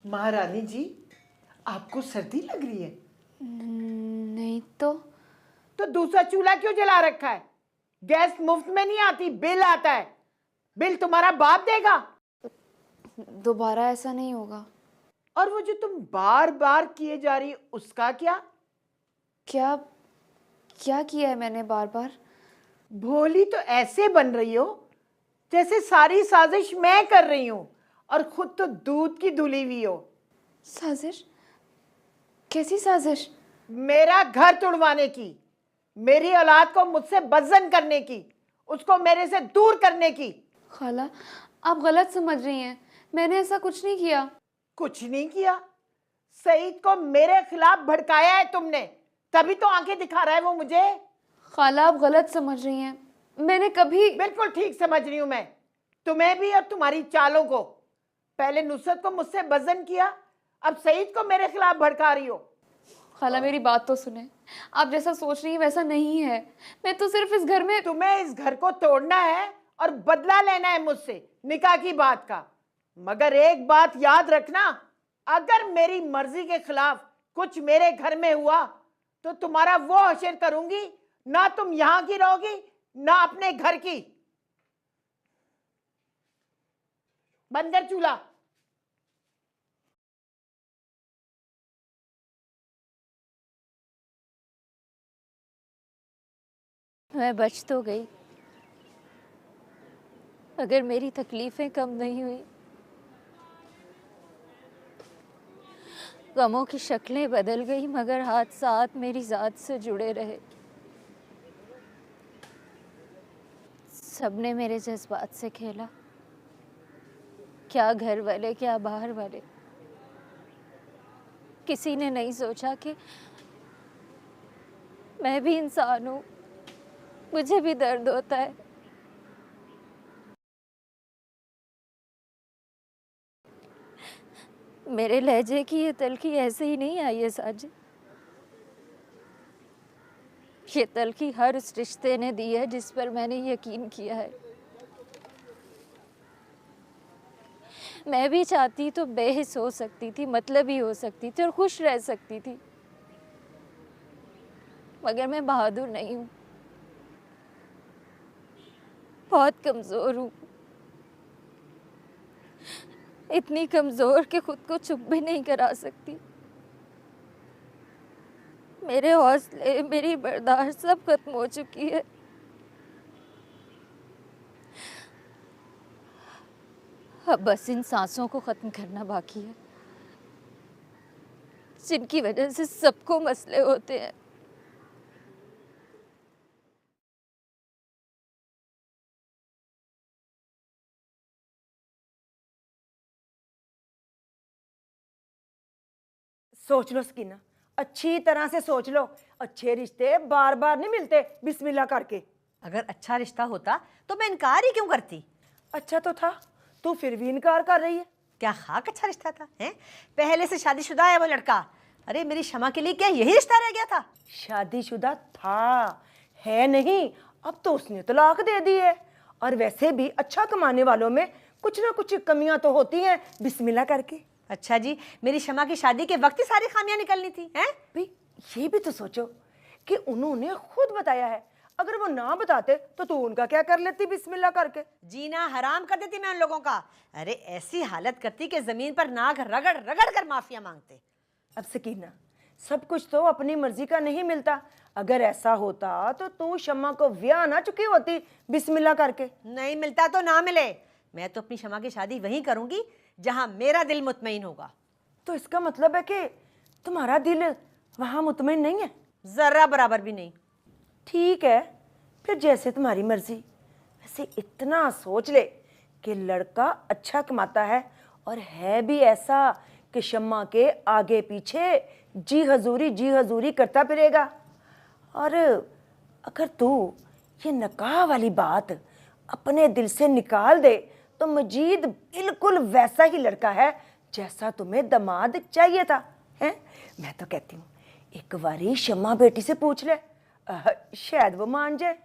महारानी जी, आपको सर्दी लग रही है? नहीं तो दूसरा चूल्हा क्यों जला रखा है? गैस मुफ्त में नहीं आती, बिल आता है। बिल तुम्हारा बाप देगा। दोबारा ऐसा नहीं होगा। और वो जो तुम बार बार किए जा रही उसका क्या? क्या क्या किया है मैंने बार बार? भोली तो ऐसे बन रही हो जैसे सारी साजिश मैं कर रही हूं और खुद तो दूध की धुली हुई हो। साजिश? कैसी साजिश? मेरा घर तुड़वाने की, मेरी औलाद को मुझसे बदजन करने की, उसको मेरे से दूर करने की। खाला, आप गलत समझ रही हैं। मैंने ऐसा कुछ नहीं किया। कुछ नहीं किया? सईद को मेरे खिलाफ भड़काया है तुमने, तभी तो आंखें दिखा रहा है वो मुझे। खाला, आप गलत समझ रही हैं। मैंने कभी... बिल्कुल ठीक समझ रही हूं मैं, तुम्हें भी और तुम्हारी चालों को। पहले नुसरत को मुझसे बदजन किया, अब सईद को मेरे खिलाफ भड़का रही हो। खाला, मेरी बात तो सुने। आप जैसा सोच रही हैं वैसा नहीं है। मैं तो सिर्फ इस घर में... तुम्हें इस घर को तोड़ना है और बदला लेना है मुझसे निकाह की बात का। मगर एक बात याद रखना, अगर मेरी मर्जी के खिलाफ कुछ मेरे घर में हुआ तो तुम्हारा वो हशर करूंगी, ना तुम यहां की रहोगी ना अपने घर की। बंद कर चूल्हा। मैं बच तो गई, अगर मेरी तकलीफें कम नहीं हुई। गमों की शक्लें बदल गई मगर हाथ साथ मेरी ज़ात से जुड़े रहे। सबने मेरे जज्बात से खेला, क्या घर वाले क्या बाहर वाले। किसी ने नहीं सोचा कि मैं भी इंसान हूँ, मुझे भी दर्द होता है। मेरे लहजे की ये तलखी ऐसे ही नहीं आई है साजिद। ये तलखी हर उस रिश्ते ने दी है जिस पर मैंने यकीन किया है। मैं भी चाहती तो बेहिस हो सकती थी, मतलबी हो सकती थी और खुश रह सकती थी, मगर मैं बहादुर नहीं हूँ, बहुत कमज़ोर हूँ। इतनी कमज़ोर कि खुद को चुप भी नहीं करा सकती। मेरे हौसले, मेरी बर्दाश्त सब खत्म हो चुकी है। अब बस इन सांसों को ख़त्म करना बाकी है, जिनकी वजह से सबको मसले होते हैं। सोच लो सकीना, अच्छी तरह से सोच लो। अच्छे रिश्ते बार बार नहीं मिलते बिस्मिल्लाह करके। अगर अच्छा रिश्ता होता तो मैं इनकार ही क्यों करती? अच्छा तो था, तू फिर भी इनकार कर रही है। क्या खाक अच्छा रिश्ता था? हैं? पहले से शादीशुदा है वो लड़का। अरे मेरी शमा के लिए क्या यही रिश्ता रह गया था? शादीशुदा था, है नहीं, अब तो उसने तलाक दे दी है। और वैसे भी अच्छा कमाने वालों में कुछ ना कुछ कमियां तो होती हैं बिस्मिल्लाह करके। अच्छा जी, मेरी शमा की शादी के वक्त ही सारी खामियां निकलनी थी। हैं? भाई ये भी तो सोचो कि उन्होंने खुद बताया है, अगर वो ना बताते तो तू उनका क्या कर लेती बिस्मिल्लाह करके? जीना हराम कर देती मैं उन लोगों का। अरे ऐसी हालत करती कि जमीन पर नाक रगड़ रगड़ कर माफिया मांगते। अब सकीना, सब कुछ तो अपनी मर्जी का नहीं मिलता। अगर ऐसा होता तो तू शम्मा को ब्याह ना चुकी होती बिस्मिल्लाह करके। नहीं मिलता तो ना मिले, मैं तो अपनी शमा की शादी वहीं करूंगी जहां मेरा दिल मुतमईन होगा। तो इसका मतलब है कि तुम्हारा दिल वहां मुतमईन नहीं है? जरा बराबर भी नहीं। ठीक है, फिर जैसे तुम्हारी मर्जी। वैसे इतना सोच ले कि लड़का अच्छा कमाता है और है भी ऐसा कि शम्मा के आगे पीछे जी हजूरी करता फिरेगा। और अगर तू ये निकाह वाली बात अपने दिल से निकाल दे तो मजीद बिल्कुल वैसा ही लड़का है जैसा तुम्हें दामाद चाहिए था। हैं? मैं तो कहती हूँ एक बारी शम्मा बेटी से पूछ ले, शायद वो मान जाए।